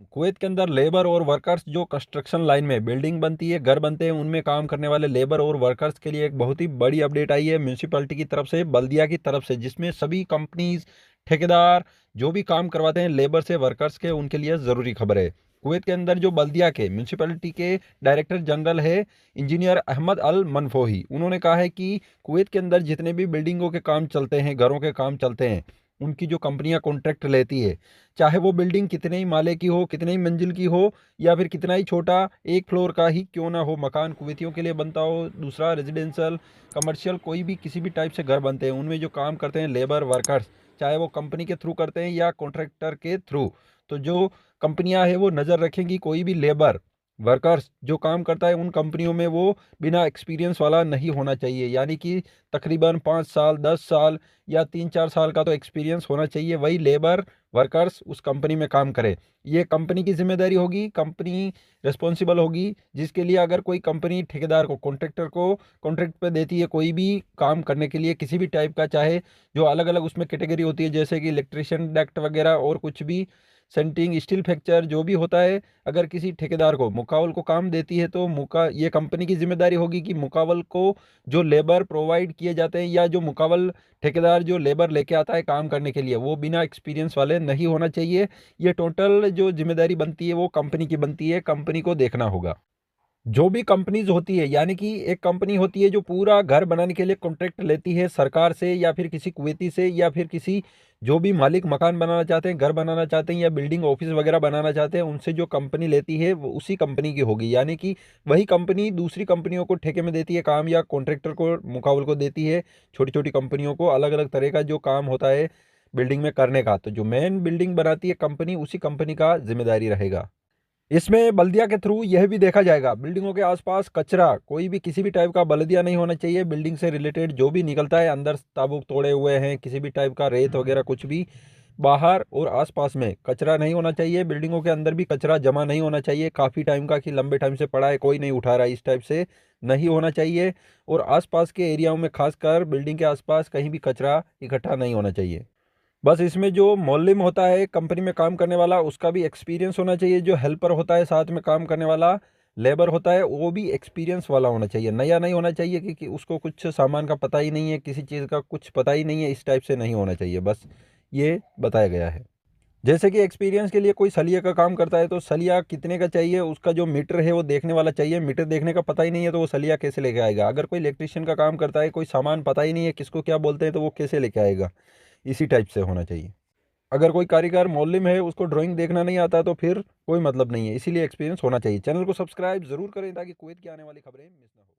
Kuwait के अंदर labour और वर्कर्स जो कंस्ट्रक्शन लाइन में बिल्डिंग बनती है, घर बनते हैं, उनमें काम करने वाले लेबर और वर्कर्स के लिए एक बहुत ही बड़ी अपडेट आई है म्यूनसिपैलिटी की तरफ से, बल्दिया की तरफ से, जिसमें सभी कंपनीज, ठेकेदार जो भी काम करवाते हैं लेबर से, वर्कर्स के, उनके लिए ज़रूरी खबर है। कुवैत के अंदर जो बल्दिया के म्यूनसिपैलिटी के डायरेक्टर जनरल है इंजीनियर अहमद अल मनफोही, उन्होंने कहा है कि कुवैत के अंदर जितने भी बिल्डिंगों के काम चलते हैं, घरों के काम चलते हैं, उनकी जो कंपनियां कॉन्ट्रैक्ट लेती है, चाहे वो बिल्डिंग कितने ही माले की हो, कितने ही मंजिल की हो, या फिर कितना ही छोटा एक फ्लोर का ही क्यों ना हो मकान कुवैतियों के लिए बनता हो, दूसरा रेजिडेंशियल, कमर्शियल, कोई भी किसी भी टाइप से घर बनते हैं, उनमें जो काम करते हैं लेबर वर्कर्स, चाहे वो कंपनी के थ्रू करते हैं या कॉन्ट्रैक्टर के थ्रू, तो जो कंपनियां हैं वो नज़र रखेंगी कोई भी लेबर वर्कर्स जो काम करता है उन कंपनियों में वो बिना एक्सपीरियंस वाला नहीं होना चाहिए, यानी कि तकरीबन 5 साल, 10 साल या 3-4 साल का तो एक्सपीरियंस होना चाहिए, वही लेबर वर्कर्स उस कंपनी में काम करे। ये कंपनी की जिम्मेदारी होगी, कंपनी रिस्पॉन्सिबल होगी, जिसके लिए अगर कोई कंपनी ठेकेदार को, कॉन्ट्रैक्टर को कॉन्ट्रैक्ट पे देती है कोई भी काम करने के लिए किसी भी टाइप का, चाहे जो अलग अलग उसमें कैटेगरी होती है, जैसे कि इलेक्ट्रिशियन, डक्ट वगैरह और कुछ भी, सेंटिंग, स्टील फ्रैक्चर, जो भी होता है, अगर किसी ठेकेदार को मुकावल को काम देती है तो ये कंपनी की जिम्मेदारी होगी कि मुकावल को जो लेबर प्रोवाइड किए जाते हैं, या जो मुकावल ठेकेदार जो लेबर लेके आता है काम करने के लिए, वो बिना एक्सपीरियंस वाले नहीं होना चाहिए। ये टोटल जो जिम्मेदारी बनती है वो कंपनी की बनती है, कंपनी को देखना होगा। जो भी कंपनीज होती है, यानी कि एक कंपनी होती है जो पूरा घर बनाने के लिए कॉन्ट्रैक्ट लेती है सरकार से, या फिर किसी कुवैती से, या फिर किसी जो भी मालिक मकान बनाना चाहते हैं, घर बनाना चाहते हैं, या बिल्डिंग ऑफिस वगैरह बनाना चाहते हैं, उनसे जो कंपनी लेती है वो उसी कंपनी की होगी, यानी कि वही कंपनी दूसरी कंपनियों को ठेके में देती है काम, या कॉन्ट्रैक्टर को, मुकावल को देती है, छोटी छोटी कंपनियों को अलग अलग तरह का जो काम होता है बिल्डिंग में करने का, तो जो मेन बिल्डिंग बनाती है कंपनी, उसी कंपनी का जिम्मेदारी रहेगा। इसमें बल्दिया के थ्रू यह भी देखा जाएगा बिल्डिंगों के आसपास कचरा, कोई भी किसी भी टाइप का बल्दिया नहीं होना चाहिए, बिल्डिंग से रिलेटेड जो भी निकलता है, अंदर ताबूक तोड़े हुए हैं, किसी भी टाइप का रेत वगैरह कुछ भी, बाहर और आसपास में कचरा नहीं होना चाहिए, बिल्डिंगों के अंदर भी कचरा जमा नहीं होना चाहिए काफ़ी टाइम का, कि लंबे टाइम से पड़ा है कोई नहीं उठा रहा है, इस टाइप से नहीं होना चाहिए। और आसपास के एरियाओं में, खासकर बिल्डिंग के आसपास, कहीं भी कचरा इकट्ठा नहीं होना चाहिए। बस इसमें जो मौलिम होता है कंपनी में काम करने वाला, उसका भी एक्सपीरियंस होना चाहिए, जो हेल्पर होता है साथ में काम करने वाला, लेबर होता है, वो भी एक्सपीरियंस वाला होना चाहिए, नया नहीं होना चाहिए कि उसको कुछ सामान का पता ही नहीं है, किसी चीज़ का कुछ पता ही नहीं है, इस टाइप से नहीं होना चाहिए। बस ये बताया गया है। जैसे कि एक्सपीरियंस के लिए कोई सलिया का काम करता है, तो सलिया कितने का चाहिए, उसका जो मीटर है वो देखने वाला चाहिए, मीटर देखने का पता ही नहीं है तो वो सलिया कैसे लेके आएगा। अगर कोई इलेक्ट्रिशियन का काम करता है, कोई सामान पता ही नहीं है किसको क्या बोलते हैं, तो वो कैसे लेके आएगा, इसी टाइप से होना चाहिए। अगर कोई कारीगर मौलिम है, उसको ड्राइंग देखना नहीं आता, तो फिर कोई मतलब नहीं है, इसीलिए एक्सपीरियंस होना चाहिए। चैनल को सब्सक्राइब जरूर करें ताकि कुवैत की आने वाली खबरें मिस ना हो।